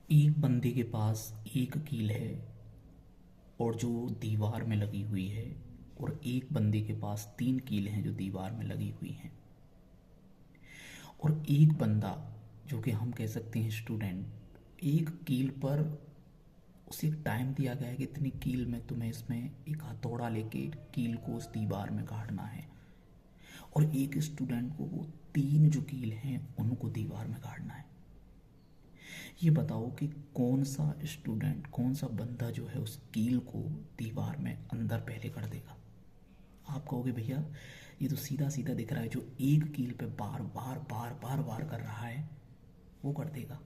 एक बंदे के पास एक कील है और जो दीवार में लगी हुई है, और एक बंदे के पास तीन कील हैं जो दीवार में लगी हुई हैं। और एक बंदा जो कि हम कह सकते हैं स्टूडेंट, एक कील पर उसे एक टाइम दिया गया है कि इतनी कील में तुम्हें इसमें एक हथौड़ा लेके कील को उस दीवार में गाड़ना है। और एक स्टूडेंट को वो तीन जो कील हैं उनको दीवार में गाड़ना है। ये बताओ कि कौन सा स्टूडेंट, कौन सा बंदा जो है उस कील को दीवार में अंदर पहले कर देगा। आप कहोगे भैया ये तो सीधा सीधा दिख रहा है, जो एक कील पे बार बार बार बार बार कर रहा है वो कर देगा।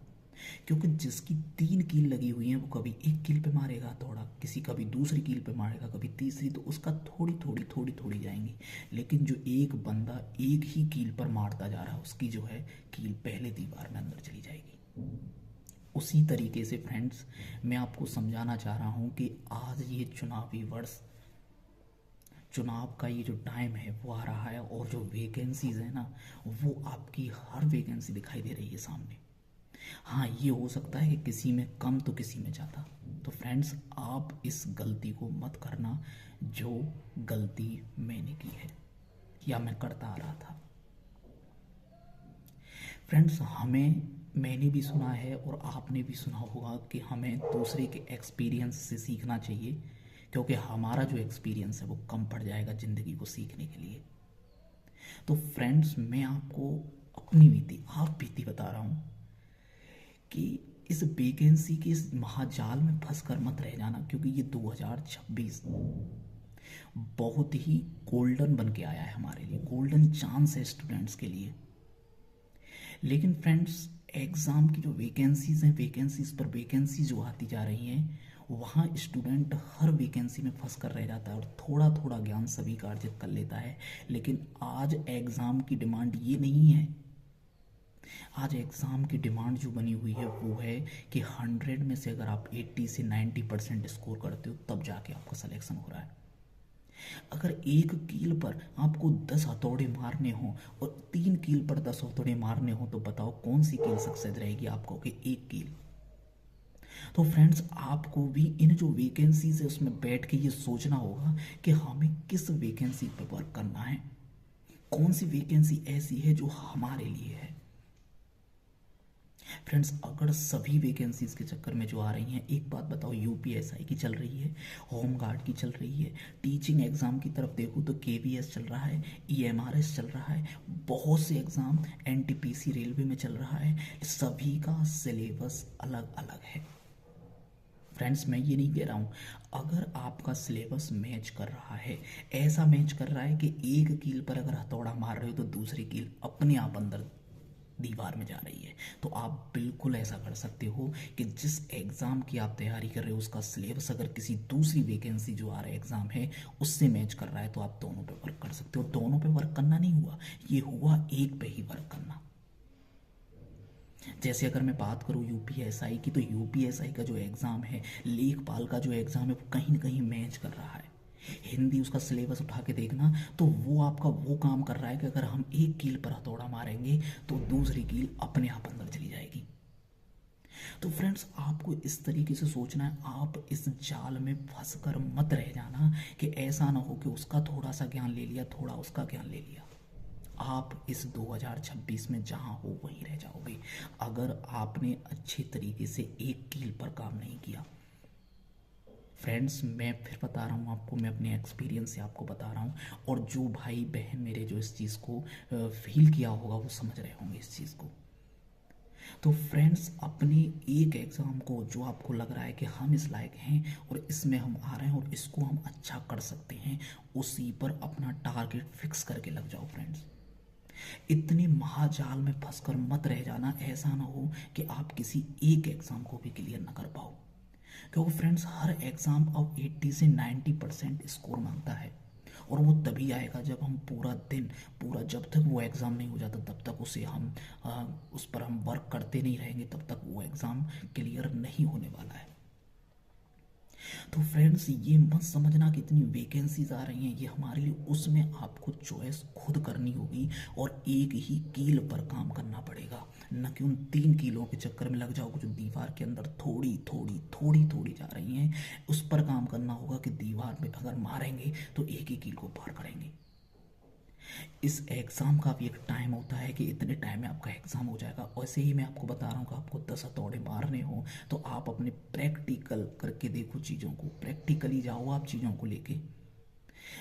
क्योंकि जिसकी तीन कील लगी हुई हैं वो कभी एक कील पे मारेगा थोड़ा, किसी कभी दूसरी कील पे मारेगा, कभी तीसरी, तो उसका थोड़ी थोड़ी थोड़ी थोड़ी जाएंगी। लेकिन जो एक बंदा एक ही कील पर मारता जा रहा है उसकी जो है कील पहले दीवार में अंदर चली जाएगी। उसी तरीके से फ्रेंड्स मैं आपको समझाना चाह रहा हूँ कि आज ये चुनावी वर्ष, चुनाव का ये जो टाइम है वो आ रहा है, और जो वैकेंसीज है ना वो आपकी हर वैकेंसी दिखाई दे रही है सामने। हाँ, ये हो सकता है कि किसी में कम तो किसी में ज़्यादा। तो फ्रेंड्स आप इस गलती को मत करना जो गलती मैंने की है या मैं करता आ रहा था। फ्रेंड्स मैंने भी सुना है और आपने भी सुना होगा कि हमें दूसरे के एक्सपीरियंस से सीखना चाहिए, क्योंकि हमारा जो एक्सपीरियंस है वो कम पड़ जाएगा ज़िंदगी को सीखने के लिए। तो फ्रेंड्स मैं आपको अपनी बीती, आप बीती बता रहा हूँ कि इस वैकेंसी के इस महाजाल में फंस कर मत रह जाना, क्योंकि ये 2026 बहुत ही गोल्डन बन के आया है हमारे लिए, गोल्डन चांस है स्टूडेंट्स के लिए। लेकिन फ्रेंड्स एग्ज़ाम की जो वैकेंसीज़ हैं, वैकेंसीज़ पर वैकेंसी जो आती जा रही हैं, वहाँ स्टूडेंट हर वैकेंसी में फंस कर रह जाता है और थोड़ा थोड़ा ज्ञान सभी का अर्जित कर लेता है। लेकिन आज एग्ज़ाम की डिमांड ये नहीं है। आज एग्ज़ाम की डिमांड जो बनी हुई है वो है कि 100 में से अगर आप 80 से 90% स्कोर करते हो तब जाके आपका सिलेक्शन हो रहा है। अगर एक कील पर आपको 10 हथौड़े मारने हो और तीन कील पर 10 हथौड़े मारने हो तो बताओ कौन सी कील सक्सेस रहेगी। आप कहोगे एक कील। तो फ्रेंड्स आपको भी इन जो वैकेंसीज है उसमें बैठ के ये सोचना होगा कि हमें किस वैकेंसी पर वर्क करना है, कौन सी वैकेंसी ऐसी है जो हमारे लिए है। फ्रेंड्स अगर सभी वैकेंसीज के चक्कर में जो आ रही हैं, एक बात बताओ, यूपीएसआई की चल रही है, होम गार्ड की चल रही है, टीचिंग एग्जाम की तरफ देखो तो केवीएस चल रहा है, ईएमआरएस चल रहा है, बहुत से एग्जाम, एनटीपीसी रेलवे में चल रहा है, सभी का सिलेबस अलग अलग है। फ्रेंड्स मैं ये नहीं कह रहा हूँ, अगर आपका सिलेबस मैच कर रहा है, ऐसा मैच कर रहा है कि एक कील पर अगर हथौड़ा मार रहे हो तो दूसरी कील अपने आप अंदर दीवार में जा रही है, तो आप बिल्कुल ऐसा कर सकते हो कि जिस एग्ज़ाम की आप तैयारी कर रहे हो उसका सिलेबस अगर किसी दूसरी वैकेंसी जो आ रहा है एग्ज़ाम है उससे मैच कर रहा है तो आप दोनों पे वर्क कर सकते हो। दोनों पे वर्क करना नहीं हुआ, ये हुआ एक पे ही वर्क करना। जैसे अगर मैं बात करूँ यूपीएसआई की, तो यूपीएसआई का जो एग्ज़ाम है, लेखपाल का जो एग्ज़ाम है वो कहीं ना कहीं मैच कर रहा है। हिंदी उसका सिलेबस उठा के देखना तो वो आपका वो काम कर रहा है कि अगर हम एक कील पर हथौड़ा मारेंगे तो दूसरी कील अपने आप अंदर चली जाएगी। तो फ्रेंड्स आपको इस तरीके से सोचना है, आप इस जाल में फंस कर मत रह जाना कि ऐसा ना हो कि उसका थोड़ा सा ज्ञान ले लिया, थोड़ा उसका ज्ञान ले लिया। आप इस 2026 में जहाँ हो वहीं रह जाओगे अगर आपने अच्छे तरीके से एक कील पर काम नहीं किया। फ्रेंड्स मैं फिर बता रहा हूँ आपको, मैं अपने एक्सपीरियंस से आपको बता रहा हूँ, और जो भाई बहन मेरे जो इस चीज़ को फील किया होगा वो समझ रहे होंगे इस चीज़ को। तो फ्रेंड्स अपने एक एग्ज़ाम को जो आपको लग रहा है कि हम इस लायक हैं और इसमें हम आ रहे हैं और इसको हम अच्छा कर सकते हैं, उसी पर अपना टारगेट फिक्स करके लग जाओ फ्रेंड्स। इतने महाजाल में फंसकर मत रह जाना, ऐसा ना हो कि आप किसी एक एग्ज़ाम को भी क्लियर ना कर पाओ। क्योंकि फ्रेंड्स हर एग्ज़ाम अब 80 से 90% स्कोर मांगता है, और वो तभी आएगा जब हम पूरा दिन, पूरा जब तक वो एग्ज़ाम नहीं हो जाता तब तक उस पर हम वर्क करते नहीं रहेंगे, तब तक वो एग्ज़ाम क्लियर नहीं होने वाला है। तो फ्रेंड्स ये मत समझना कि इतनी वैकेंसीज आ रही हैं ये हमारे लिए, उसमें आपको चॉइस खुद करनी होगी और एक ही कील पर काम करना पड़ेगा। न कि उन 3 कीलों के चक्कर में लग जाओगे जो दीवार के अंदर थोड़ी थोड़ी थोड़ी थोड़ी जा रही हैं। उस पर काम करना होगा कि दीवार में अगर मारेंगे तो एक ही कील को पार करेंगे। इस एग्ज़ाम का भी एक टाइम होता है कि इतने टाइम में आपका एग्ज़ाम हो जाएगा। वैसे ही मैं आपको बता रहा हूँ कि आपको 10 हथौड़े मारने हो तो आप अपने प्रैक्टिकल करके देखो चीज़ों को, प्रैक्टिकली जाओ आप चीज़ों को लेके।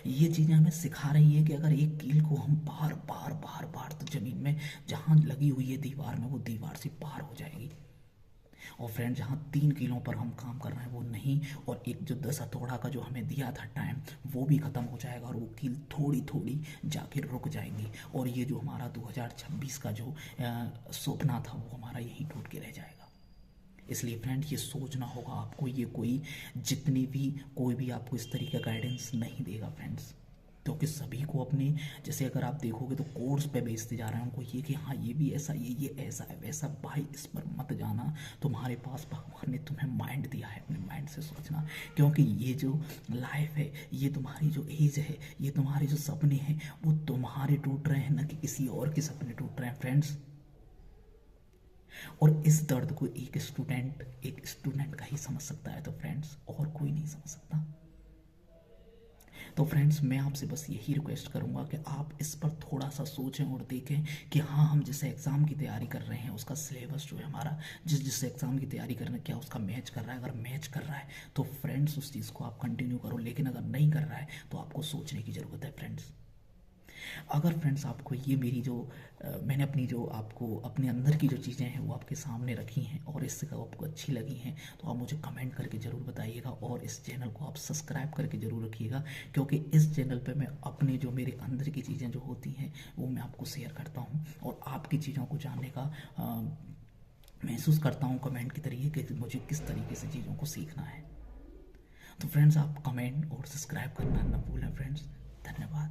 ये चीज़ें हमें सिखा रही है कि अगर एक कील को हम बार बार बार बार तो ज़मीन में जहाँ लगी हुई है दीवार में वो दीवार से पार हो जाएगी। और फ्रेंड जहाँ 3 कीलों पर हम काम कर रहे हैं वो नहीं, और एक जो 10 हथौड़ा का जो हमें दिया था टाइम वो भी ख़त्म हो जाएगा और वो कील थोड़ी थोड़ी जाके रुक जाएंगी। और ये जो हमारा 2026 का जो सपना था वो हमारा यहीं टूट के रह जाएगा। इसलिए फ्रेंड ये सोचना होगा आपको, ये कोई जितनी भी कोई भी आपको इस तरीके का गाइडेंस नहीं देगा फ्रेंड्स, क्योंकि सभी को अपने जैसे अगर आप देखोगे तो कोर्स पे बेचते जा रहे हैं उनको ये कि हाँ ये भी ऐसा, ये ऐसा है वैसा। भाई इस पर मत जाना, तुम्हारे पास भगवान ने तुम्हें माइंड दिया है, अपने माइंड से सोचना। क्योंकि ये जो लाइफ है, ये तुम्हारी जो एज है, ये तुम्हारे जो सपने हैं वो तुम्हारे टूट रहे हैं, न कि किसी और के सपने टूट रहे हैं फ्रेंड्स। और इस दर्द को एक स्टूडेंट का ही समझ सकता है तो फ्रेंड्स, और कोई नहीं समझ सकता। तो फ्रेंड्स मैं आपसे बस यही रिक्वेस्ट करूंगा कि आप इस पर थोड़ा सा सोचें और देखें कि हाँ हम जिस एग्ज़ाम की तैयारी कर रहे हैं उसका सिलेबस जो है हमारा, जिस एग्ज़ाम की तैयारी कर रहे हैं क्या उसका मैच कर रहा है। अगर मैच कर रहा है तो फ्रेंड्स उस चीज़ को आप कंटिन्यू करो, लेकिन अगर नहीं कर रहा है तो आपको सोचने की ज़रूरत है फ्रेंड्स। अगर फ्रेंड्स आपको ये मेरी जो मैंने अपनी जो आपको अपने अंदर की जो चीज़ें हैं वो आपके सामने रखी हैं और इससे आपको अच्छी लगी हैं तो आप मुझे कमेंट करके ज़रूर बताइएगा, और इस चैनल को आप सब्सक्राइब करके ज़रूर रखिएगा, क्योंकि इस चैनल पे मैं अपने जो मेरे अंदर की चीज़ें जो होती हैं वो मैं आपको शेयर करता हूँ और आपकी चीज़ों को जानने का महसूस करता हूँ कमेंट के तरीके कि मुझे किस तरीके से चीज़ों को सीखना है। तो फ्रेंड्स आप कमेंट और सब्सक्राइब करना न भूलें फ्रेंड्स। धन्यवाद।